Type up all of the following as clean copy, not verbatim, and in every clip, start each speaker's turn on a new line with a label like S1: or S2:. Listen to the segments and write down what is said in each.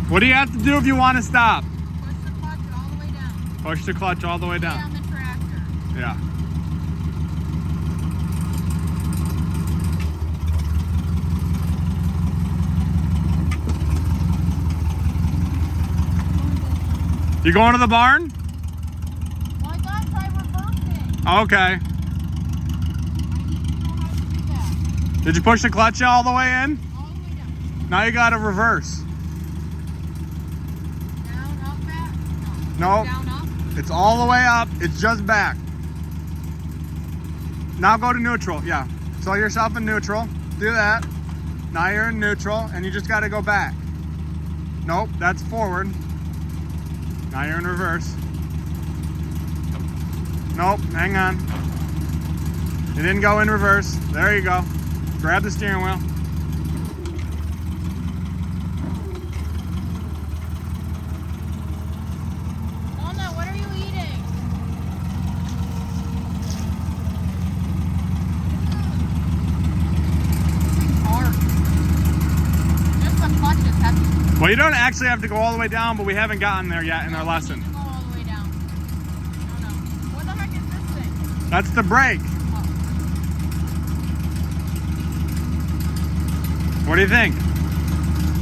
S1: What do you have to do if you want to stop?
S2: Push the clutch all the way down.
S1: Push the clutch all the way
S2: Stay
S1: down.
S2: on the tractor.
S1: Yeah. You going to the barn?
S2: Well, I thought try reversing.
S1: Okay.
S2: I need to know how to do that.
S1: Did you push the clutch all the way in?
S2: All the way down.
S1: Now you got to reverse.
S2: Down, up, back?
S1: No.
S2: Down, up?
S1: It's all the way up. It's just back. Now go to neutral. Yeah. Throw yourself in neutral. Do that. Now you're in neutral and you just got to go back. Nope, that's forward. Now you're in reverse. Nope, hang on. You didn't go in reverse. There you go. Grab the steering wheel.
S2: Mama, what are you eating? It's hard. Just the clutch is heavy.
S1: Well, you don't actually have to go all the way down, but we haven't gotten there yet in our lesson.
S2: You need to go all the way down. No. What the heck is this thing?
S1: That's the brake.
S2: Oh.
S1: What do you think?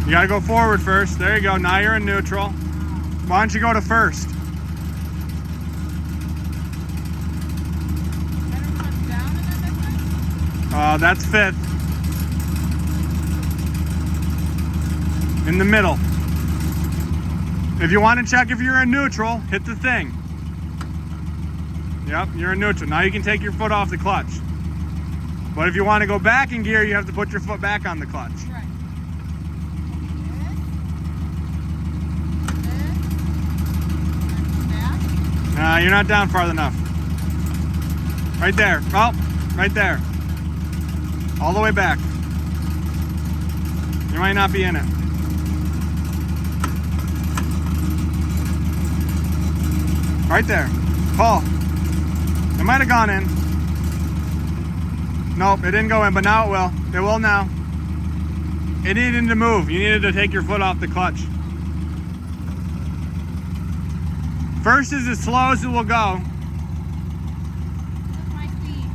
S1: You gotta go forward first. There you go. Now you're in neutral. Why don't you go to first?
S2: Better punch down and then this way?
S1: That's fifth. In the middle. If you want to check if you're in neutral, hit the thing. Yep, you're in neutral. Now you can take your foot off the clutch. But if you want to go back in gear, you have to put your foot back on the clutch.
S2: Right. Back.
S1: You're not down far enough. Right there. Oh, right there. All the way back. You might not be in it. Right there. Pull. It might have gone in. Nope, it didn't go in, but now it will. It will now. It needed to move. You needed to take your foot off the clutch. First is as slow as it will go.
S2: That's my speed.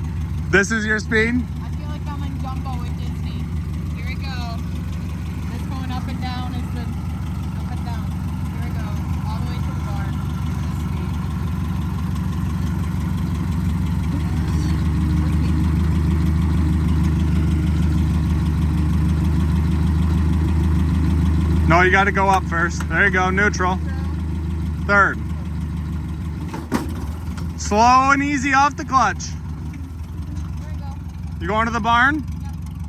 S1: This is your speed?
S2: I feel like I'm in Dumbo with Disney. Here we go. This going up and down is the up and down. Here we go. All the way to the bar.
S1: No, you got to go up first. There you go, neutral. Third. Slow and easy off the clutch.
S2: Here we go.
S1: You going to the barn?
S2: Yep.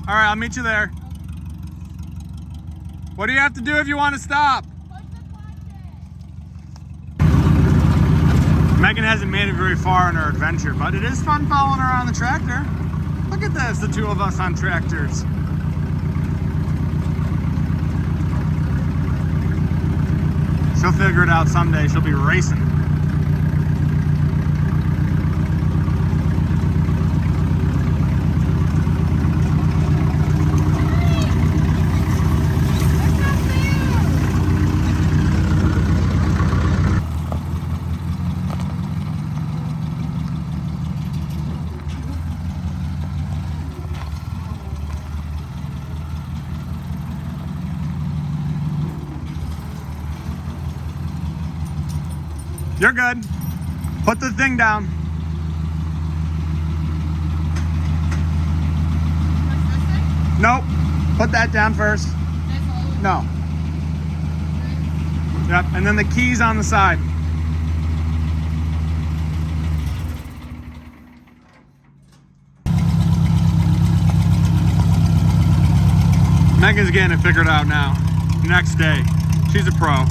S1: All right, I'll meet you there. What do you have to do if you want to stop?
S2: Push the clutch in.
S1: Megan hasn't made it very far in her adventure, but it is fun following her on the tractor. Look at this, the two of us on tractors. She'll figure it out someday. She'll be racing. You're good. Put the thing down.
S2: Push this thing.
S1: Nope. Put that down first.
S2: This all the way.
S1: No. Yep. And then the keys on the side. Megan's getting it figured out now. Next day. She's a pro.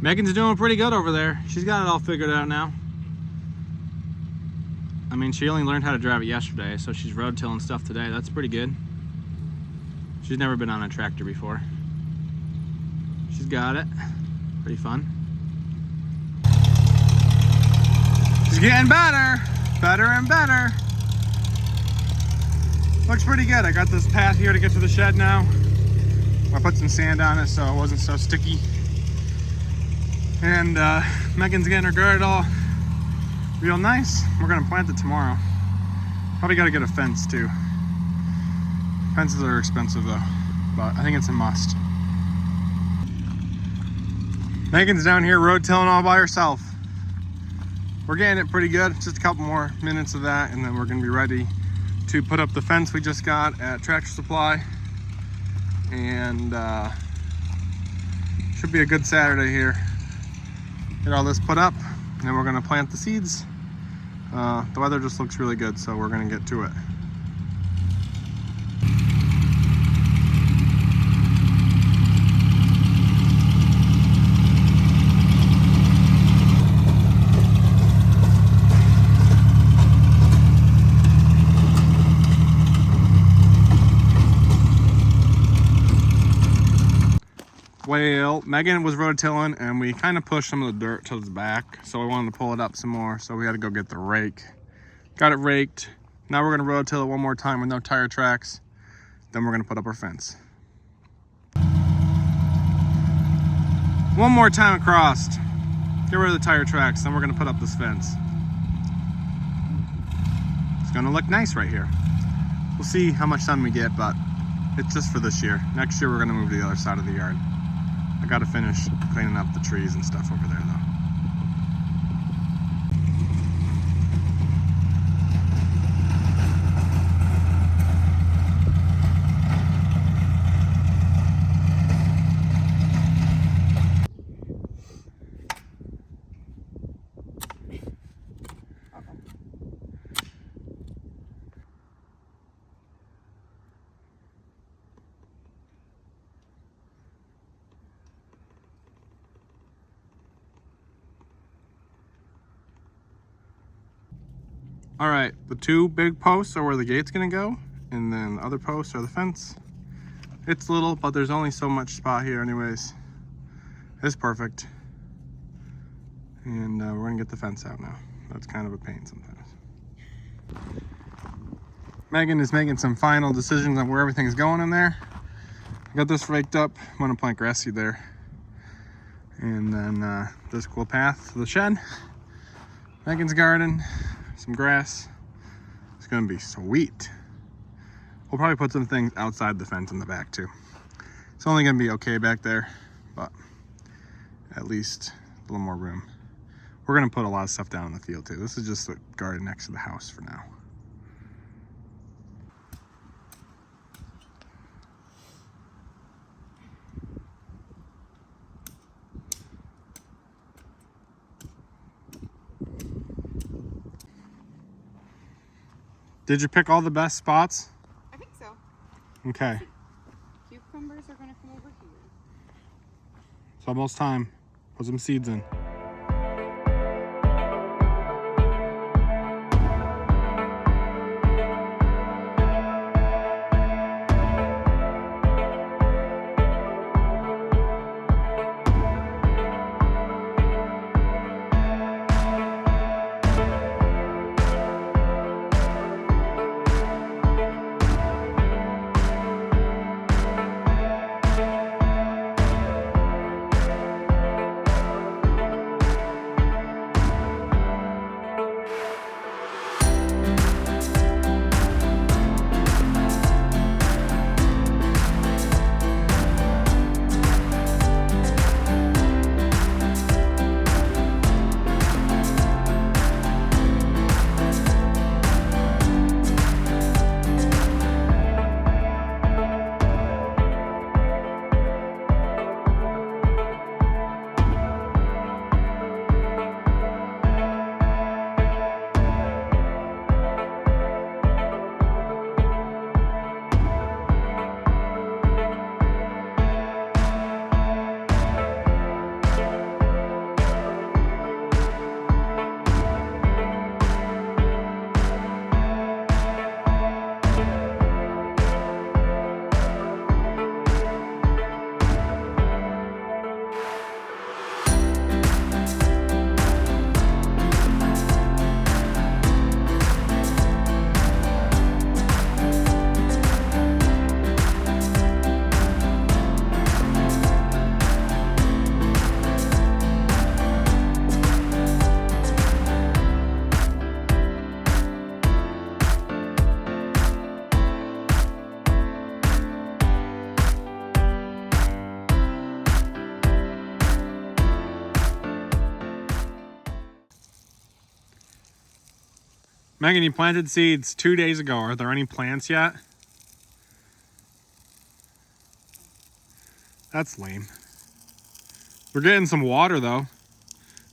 S1: Megan's doing pretty good over there. She's got it all figured out now. I mean, she only learned how to drive it yesterday, so she's road tilling stuff today. That's pretty good. She's never been on a tractor before. She's got it. Pretty fun. She's getting better. Better and better. Looks pretty good. I got this path here to get to the shed now. I put some sand on it so it wasn't so sticky. And Megan's getting her gird all real nice. We're gonna plant it tomorrow. Probably gotta get a fence too. Fences are expensive though, but I think it's a must. Megan's down here road tilling all by herself. We're getting it pretty good. Just a couple more minutes of that and then we're gonna be ready to put up the fence we just got at Tractor Supply. And should be a good Saturday here. Get all this put up and then we're gonna plant the seeds. The weather just looks really good, so we're gonna get to it. Well, Megan was rototilling and we kind of pushed some of the dirt to the back, so we wanted to pull it up some more, so we had to go get the rake. Got it raked. Now we're gonna rototill it one more time with no tire tracks. Then we're gonna put up our fence. One more time across. Get rid of the tire tracks, then we're gonna put up this fence. It's gonna look nice right here. We'll see how much sun we get, but it's just for this year. Next year we're gonna move to the other side of the yard. I gotta finish cleaning up the trees and stuff over there though. All right, the two big posts are where the gate's gonna go, and then the other posts are the fence. It's little, but there's only so much spot here anyways. It's perfect. And we're gonna get the fence out now. That's kind of a pain sometimes. Megan is making some final decisions on where everything's going in there. I got this raked up. I'm gonna plant grass seed there. And then this cool path to the shed. Megan's garden. Some grass. It's gonna be sweet. We'll probably put some things outside the fence in the back too. It's only gonna be okay back there, but at least a little more room. We're gonna put a lot of stuff down in the field too. This is just the garden next to the house for now. Did you pick all the best spots?
S2: I think so.
S1: Okay.
S2: Cucumbers are gonna come over here.
S1: It's almost time. Put some seeds in. Megan, you planted seeds 2 days ago. Are there any plants yet? That's lame. We're getting some water though.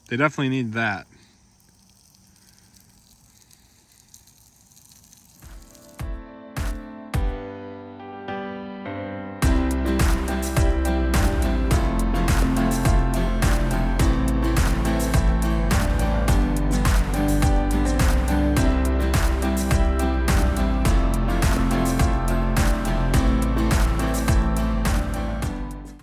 S1: They definitely need that.